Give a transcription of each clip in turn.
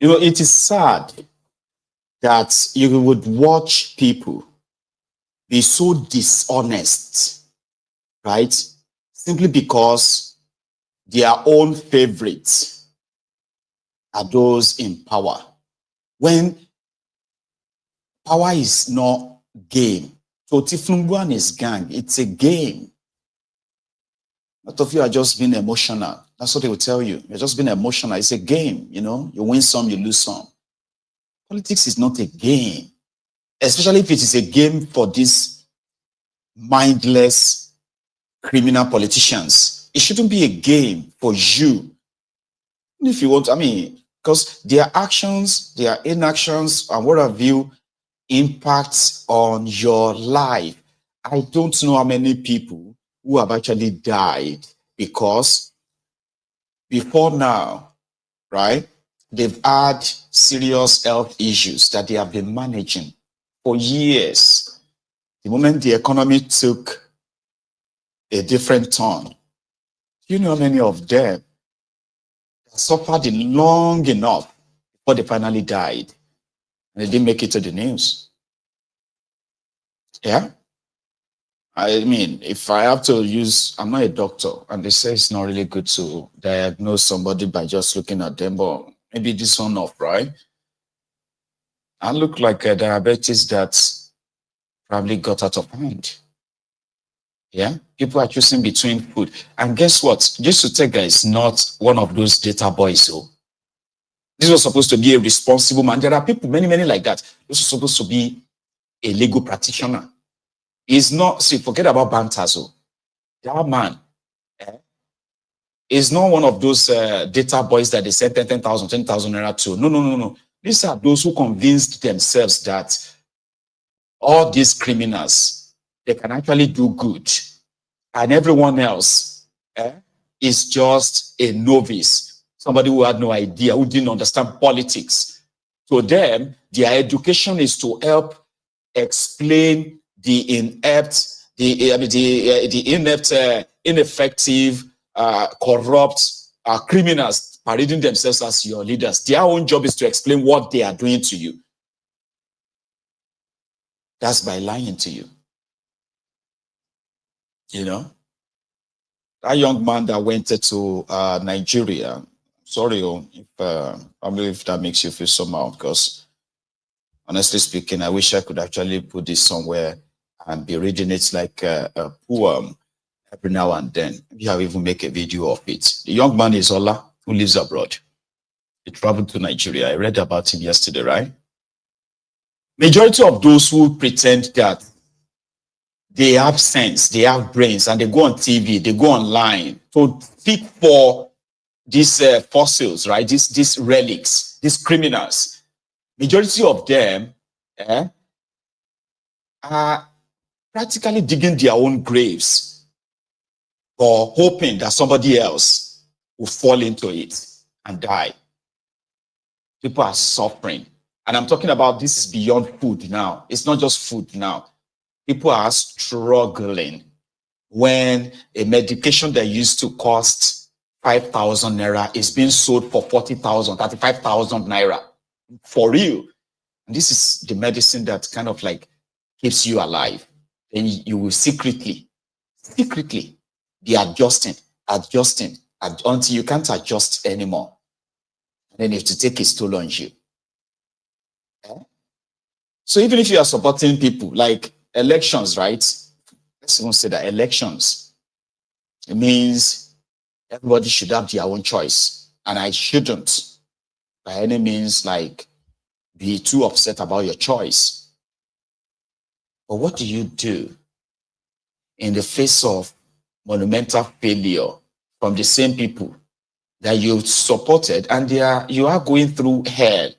You know, it is sad that you would watch people be so dishonest, right? Simply because their own favorites are those in power. When power is not game. So Tiflumbuan is gang. It's a game. A lot of you are just being emotional. That's what they will tell you. You're just being emotional. It's a game, you know. You win some, you lose some. Politics is not a game. Especially if it is a game for these mindless criminal politicians. It shouldn't be a game for you. If you want, I mean, because their actions, their inactions, and what have you impacts on your life. I don't know how many people who have actually died because before now, right, they've had serious health issues that they have been managing for years. The moment the economy took a different turn, you know how many of them suffered long enough before they finally died and they didn't make it to the news. Yeah. I mean, if I have to use, I'm not a doctor, and they say it's not really good to diagnose somebody by just looking at them, but maybe this one off, right? I look like a diabetes that's probably got out of hand. Yeah, people are choosing between food. And guess what? Jesutega is not one of those data boys. So this was supposed to be a responsible man. There are people, many like that. This was supposed to be a legal practitioner. He's not, see, forget about banter. So that man is not one of those data boys that they send 10,000 naira to. No. These are those who convinced themselves that all these criminals, they can actually do good. And everyone else is just a novice, somebody who had no idea, who didn't understand politics. To them, their education is to help explain the ineffective, corrupt criminals parading themselves as your leaders. Their own job is to explain what they are doing to you. That's by lying to you. You know, that young man that went to Nigeria. Sorry, I believe if that makes you feel somehow, because honestly speaking, I wish I could actually put this somewhere and be reading it like a poem every now and then. Maybe I'll even make a video of it. The young man is Ola, who lives abroad. He traveled to Nigeria. I read about him yesterday, right? Majority of those who pretend that they have sense, they have brains, and they go on TV, they go online to seek for these fossils, right? These relics, these criminals. Majority of them are practically digging their own graves or hoping that somebody else will fall into it and die. People are suffering. And I'm talking about this is beyond food now. It's not just food now. People are struggling when a medication that used to cost 5,000 naira is being sold for 40,000, 35,000 naira. For real. And this is the medicine that kind of like keeps you alive. Then you will secretly be adjusting until you can't adjust anymore. And then you have to take its toll on you. So even if you are supporting people like elections, right? Let's even say that elections, it means everybody should have their own choice. And I shouldn't by any means like be too upset about your choice. But what do you do in the face of monumental failure from the same people that you supported, and you are going through hell?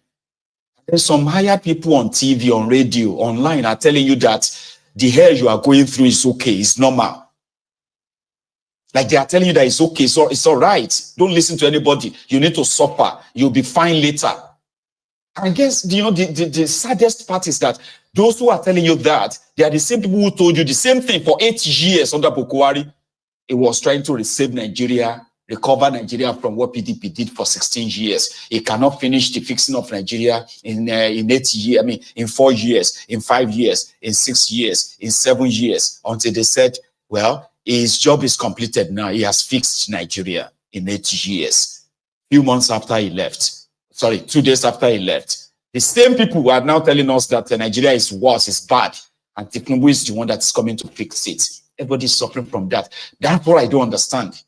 There's some hired people on TV, on radio, online are telling you that the hell you are going through is okay, it's normal. Like they are telling you that it's okay, so it's all right. Don't listen to anybody. You need to suffer. You'll be fine later. I guess, you know, the saddest part is that those who are telling you that, they are the same people who told you the same thing for 8 years under Bokwari. It was trying to resave Nigeria, recover Nigeria from what PDP did for 16 years. It cannot finish the fixing of Nigeria in 8 years, I mean, in 4 years, in 5 years, in 6 years, in 7 years, until they said, well, his job is completed now. He has fixed Nigeria in 8 years. Few months after he left, 2 days after he left, the same people who are now telling us that Nigeria is worse, is bad, and Tinubu is the one that's coming to fix it. Everybody's suffering from that. That's what I don't understand.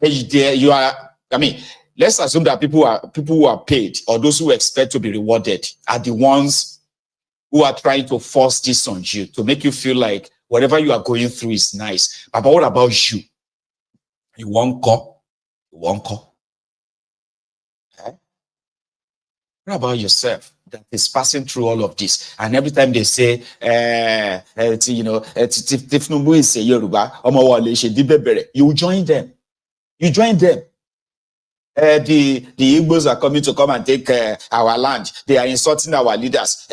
You are, I mean, let's assume that people who are paid, or those who expect to be rewarded, are the ones who are trying to force this on you to make you feel like whatever you are going through is nice. But what about you? You won't call. You won't call. Okay? What about yourself that is passing through all of this? And every time they say, you know, Tinubu is a Yoruba, you join them. You join them. The Igbos are coming to come and take our land. They are insulting our leaders.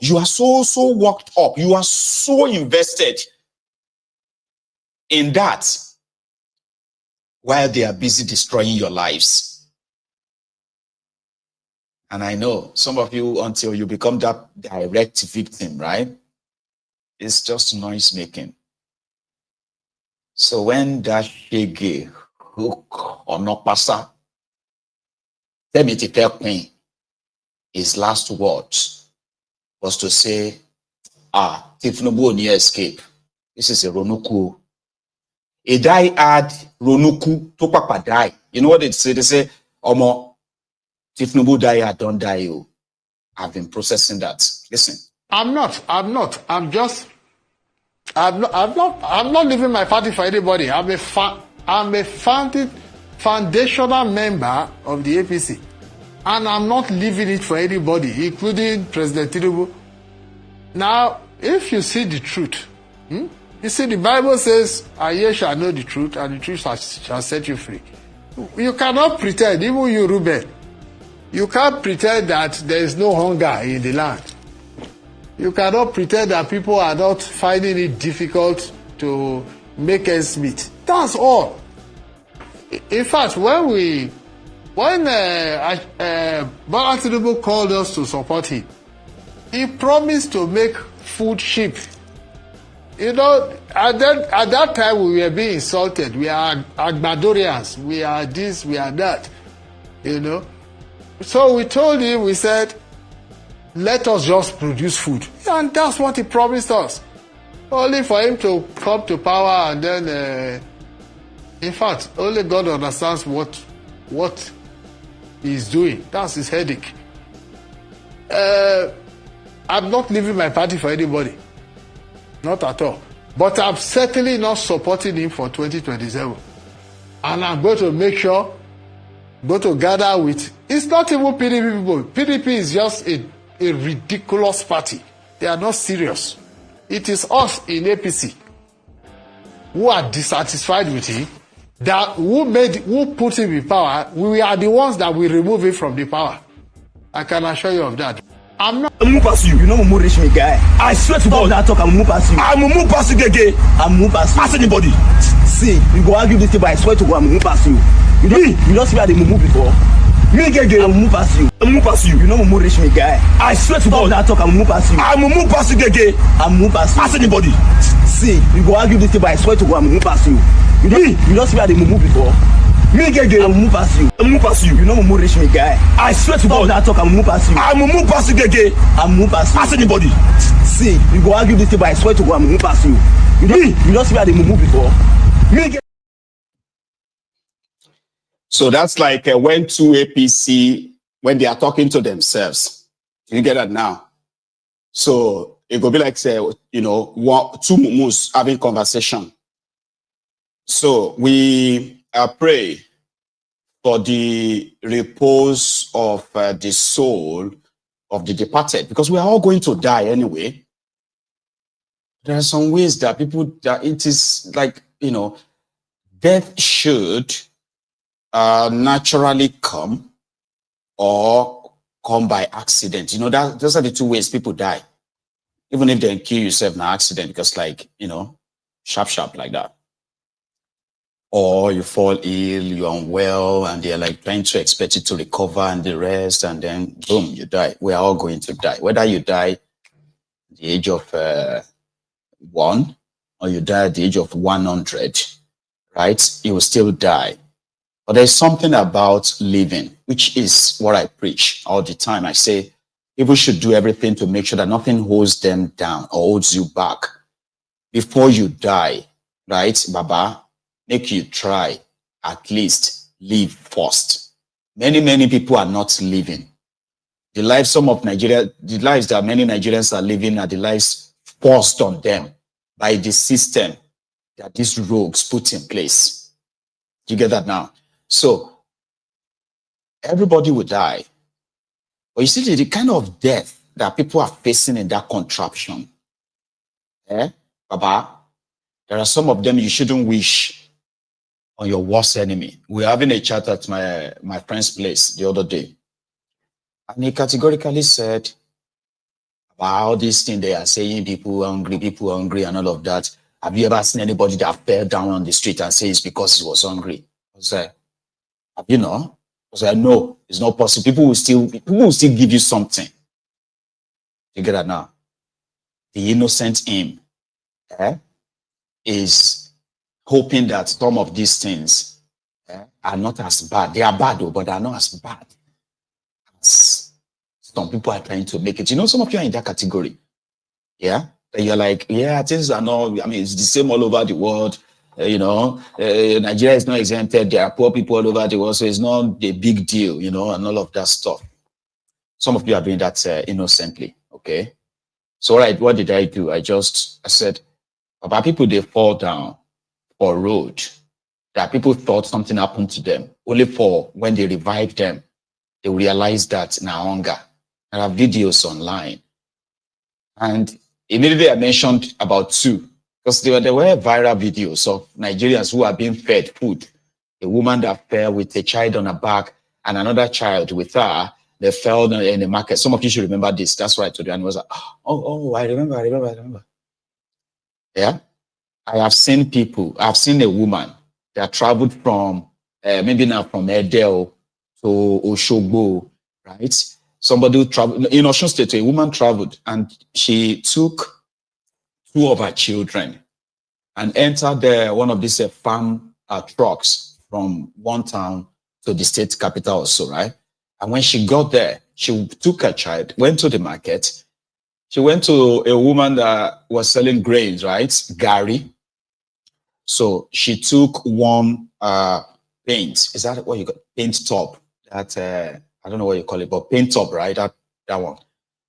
You are so worked up. You are so invested in that while they are busy destroying your lives. And I know some of you, until you become that direct victim, right? It's just noise making. So when that shege hook or no passer, tell me to tell me, his last words was to say, if no go near escape, this is a Ronuku. A die had Ronuku to papa die. You know what they say? They say, Omo, if no die, don't die. You. I've been processing that. Listen. I'm not leaving my party for anybody. I'm a foundational member of the APC. And I'm not leaving it for anybody, including President Tinubu. Now, if you see the truth, you see the Bible says, and ye shall know the truth, and the truth shall set you free. You cannot pretend, even you, Ruben, you can't pretend that there is no hunger in the land. You cannot pretend that people are not finding it difficult to make ends meet. That's all. In fact, when Bola Tinubu called us to support him, he promised to make food cheap. You know, at that time we were being insulted. We are Agbadorians. We are this, we are that. You know. So we told him, we said, let us just produce food. And that's what he promised us. Only for him to come to power and then, in fact, only God understands what he's doing. That's his headache. I'm not leaving my party for anybody. Not at all. But I'm certainly not supporting him for 2027. And I'm going to make sure, going to gather with, it's not even PDP people. PDP is just a ridiculous party. They are not serious. It is us in APC who are dissatisfied with him, that who put him in power. We are the ones that will remove him from the power. I can assure you of that. I'm not move past you. You know I'm rich me guy. I swear to God that talk I'm move past you. I'm move past you again. I'm move past you. Ask anybody. See, you go argue this thing, but I swear to God I'm move past you. You don't see how they move before. Me again. I'm move past you. I'm move past you. You know I'm rich me guy. I swear to God that talk I'm move past you. I'm move past you again. I'm move past you. Ask anybody. See, you go argue this thing, but I swear to God I'm move past you. You don't see how they move before. Me again. I'm move past you. I'm move past you. You know I'm rich me guy. I swear to God that talk I'm move past you. I'm move past you again. I'm move past you. Ask anybody. See, you go argue this thing, but I swear to God I'm move past you. You don't see how they move before. Me again. So that's like when two APC, when they are talking to themselves. You get that now? So it will be like, say, you know, two mumus having conversation. So we pray for the repose of the soul of the departed, because we are all going to die anyway. There are some ways that that it is like, you know, death should naturally come or come by accident. You know, those are the two ways people die. Even if they kill yourself in an accident, because like, you know, sharp like that. or you fall ill, you're unwell, and they're like trying to expect you to recover and the rest, and then boom, you die. We're all going to die. Whether you die at the age of 1 or you die at the age of 100, right? You will still die. But there's something about living, which is what I preach all the time. I say people should do everything to make sure that nothing holds them down or holds you back. Before you die, right, Baba, make you try at least live first. Many people are not living. The lives the lives that many Nigerians are living are the lives forced on them by the system that these rogues put in place. You get that now? So everybody will die. But you see the kind of death that people are facing in that contraption. Baba, there are some of them you shouldn't wish on your worst enemy. We're having a chat at my friend's place the other day. And he categorically said about all these things they are saying, people hungry and all of that. Have you ever seen anybody that fell down on the street and say it's because he was hungry? I was like, have you know? I was like, no, it's not possible. People will still give you something. You get that now? The innocent him is hoping that some of these things are not as bad. They are bad, though, but they are not as bad as some people are trying to make it. You know, some of you are in that category. Yeah? And you're like, yeah, things are not, I mean, it's the same all over the world. Nigeria is not exempted. There are poor people all over the world, so it's not a big deal, and all of that stuff. Some of you are doing that innocently, okay? So what did I do? I said, about people, they fall down for road, that people thought something happened to them, only for when they revived them, they realized that now hunger. There are videos online. And immediately I mentioned about 2, because there were viral videos of Nigerians who are being fed food. A woman that fell with a child on her back and another child with her, they fell in the market. Some of you should remember this. That's why I told you. And it was like, I remember. Yeah. I've seen a woman that traveled from, maybe now from Edel to Oshogbo, right? Somebody who traveled, in Osun State, a woman traveled and she took 2 of her children and entered one of these farm trucks from one town to the state capital also, right? And when she got there, she took her child, went to the market. She went to a woman that was selling grains, right? Gary. So she took one paint. Is that what you got? Paint top. That I don't know what you call it, but paint top, right? That one.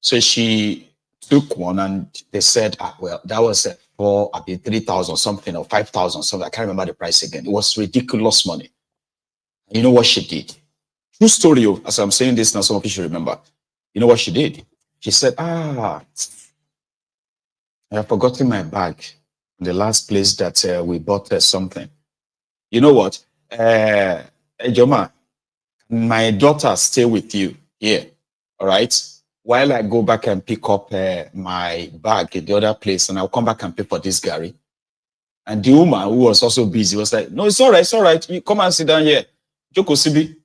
So she took one, and they said, well, that was for 3,000 something or 5,000 something. I can't remember the price again. It was ridiculous money. You know what she did? True story. As I'm saying this now, some of you should remember. You know what she did? She said, I have forgotten my bag. The last place that we bought something. You know what? Hey, Joma, my daughter stay with you here, all right? While I go back and pick up my bag at the other place, and I'll come back and pay for this Gary. And the woman who was also busy was like, no, it's all right. You come and sit down here. Joko Sibi.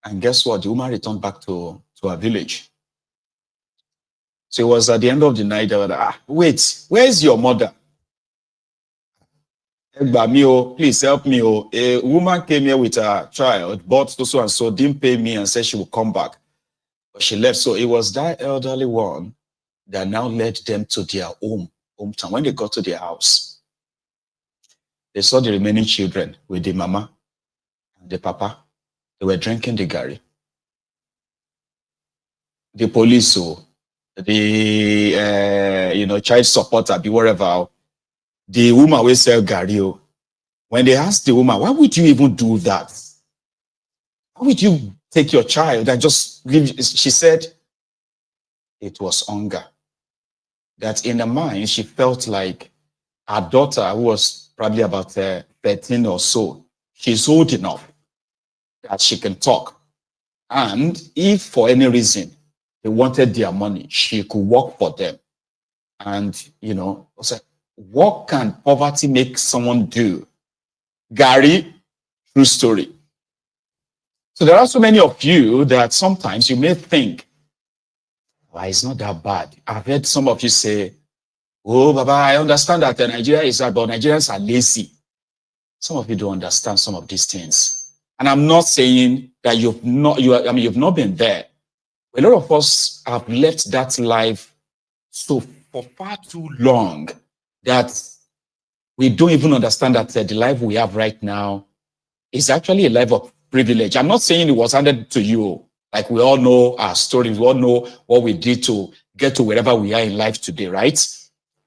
And guess what? The woman returned back to her village. So it was at the end of the night, they were like, wait, where's your mother? Please help me. A woman came here with her child, bought so and so, didn't pay me and said she would come back. But she left. So it was that elderly one that now led them to their hometown. When they got to their house, they saw the remaining children with the mama and the papa. They were drinking the Gary. The police, the child supporter, be whatever. The woman will sell Gary. When they asked the woman, why would you even do that? Why would you take your child and just leave? She said it was hunger. That in her mind, she felt like her daughter, who was probably about 13 or so, she's old enough that she can talk. And if for any reason they wanted their money, she could work for them. And, I was like, what can poverty make someone do Gary, true story. So there are so many of you that sometimes you may think, why, it's not that bad. I've heard some of you say, oh, Baba, I understand that Nigeria is hard, but Nigerians are lazy. Some of you don't understand some of these things. And I'm not saying that you've not been there. A lot of us have left that life so for far too long that we don't even understand that the life we have right now is actually a life of privilege. I'm not saying it was handed to you. Like, we all know our stories. We all know what we did to get to wherever we are in life today, right?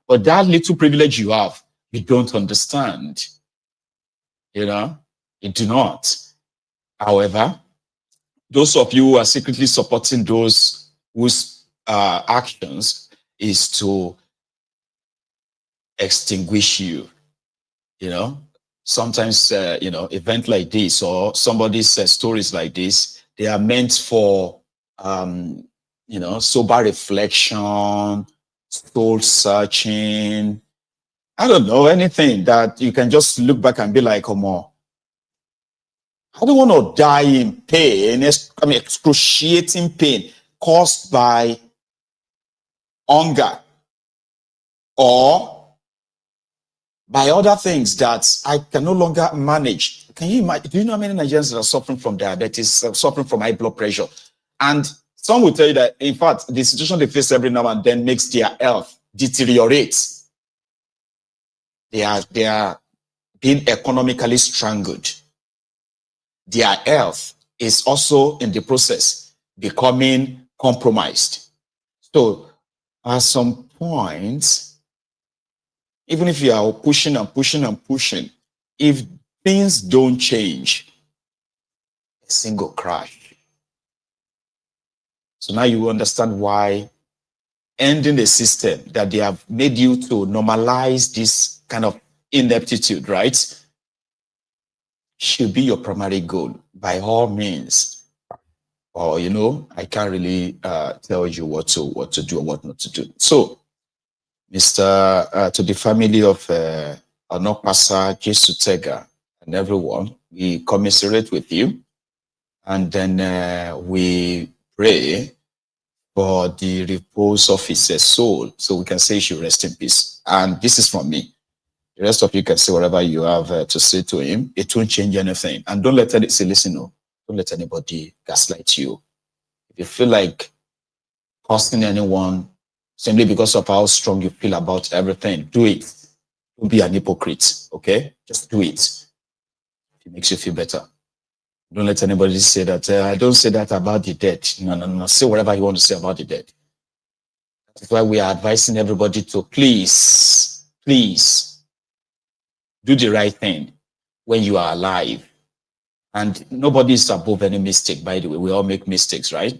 But that little privilege you have, you don't understand. You know, you do not. However, those of you who are secretly supporting those whose actions is to extinguish you. You know, sometimes, event like this or somebody's stories like this, they are meant for, sober reflection, soul searching. I don't know, anything that you can just look back and be like, come on, I don't want to die in pain, excruciating pain caused by hunger or by other things that I can no longer manage. Can you imagine? Do you know how many Nigerians that are suffering from diabetes, suffering from high blood pressure? And some will tell you that, in fact, the situation they face every now and then makes their health deteriorate. They are being economically strangled. Their health is also in the process becoming compromised. So at some point, even if you are pushing and pushing and pushing, if things don't change, a single crash. So now you understand why ending the system that they have made you to normalize this kind of ineptitude, right, should be your primary goal by all means. Or, I can't really tell you what to do or what not to do. So, Mr. To the family of Onokpasa, Jesutega, and everyone, we commiserate with you. And then we pray for the repose of his soul. So we can say he should rest in peace. And this is from me. The rest of you can say whatever you have to say to him. It won't change anything. And don't let anybody say, listen, no, don't let anybody gaslight you. If you feel like cursing anyone simply because of how strong you feel about everything, do it. Don't be an hypocrite, okay? Just do it. It makes you feel better. Don't let anybody say that, I don't say that about the dead. No. Say whatever you want to say about the dead. That's why we are advising everybody to please do the right thing when you are alive. And nobody is above any mistake, by the way. We all make mistakes, right?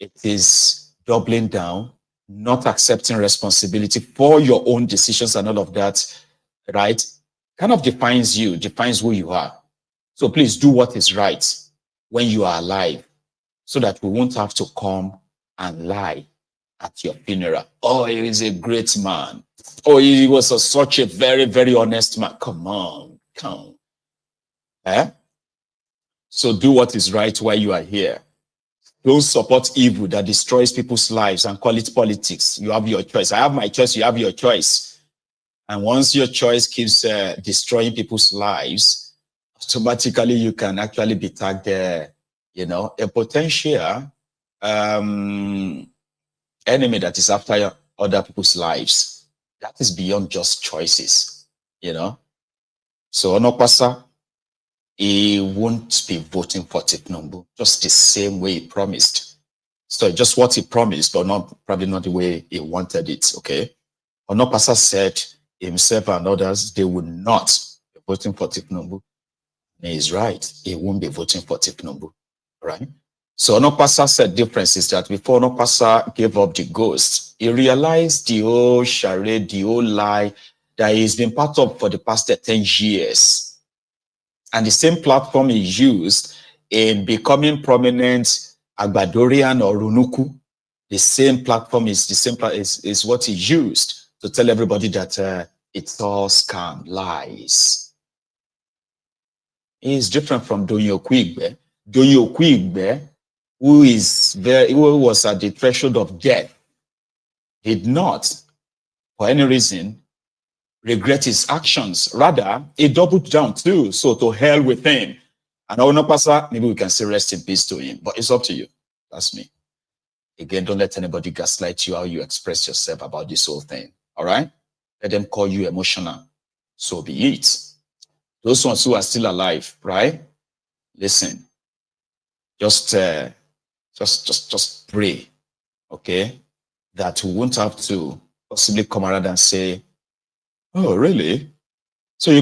It is doubling down, not accepting responsibility for your own decisions and all of that, right? Kind of defines you, defines who you are. So please do what is right when you are alive so that we won't have to come and lie at your funeral. Oh, he is a great man. Oh, he was such a very, very honest man. Come on. So do what is right while you are here. Don't support evil that destroys people's lives and call it politics. You have your choice. I have my choice. You have your choice. And once your choice keeps destroying people's lives, automatically you can actually be tagged, a potential enemy that is after other people's lives. That is beyond just choices, So Onokpasa, he won't be voting for Tinubu just the same way he promised. So just what he promised, but probably not the way he wanted it, okay? Onokpasa said himself and others, they would not be voting for Tinubu. He is right. He won't be voting for Tinubu, right? So Onokpasa said difference is that before Onokpasa gave up the ghost, he realized the whole charade, the whole lie that he's been part of for the past 10 years. And the same platform he used in becoming prominent Agbadorian or Ronuku, the same platform is what he used to tell everybody that it's all scam, lies. is different from Donyo Kwigbe. Donyo Kwigbe, who was at the threshold of death, did not, for any reason, regret his actions. Rather, he doubled down too. So to hell with him. And Onopasa, maybe we can say rest in peace to him. But it's up to you. That's me. Again, don't let anybody gaslight you how you express yourself about this whole thing. All right? Let them call you emotional. So be it. Those ones who are still alive, right? Listen. Just pray. Okay? That we won't have to possibly come around and say, oh, really? So you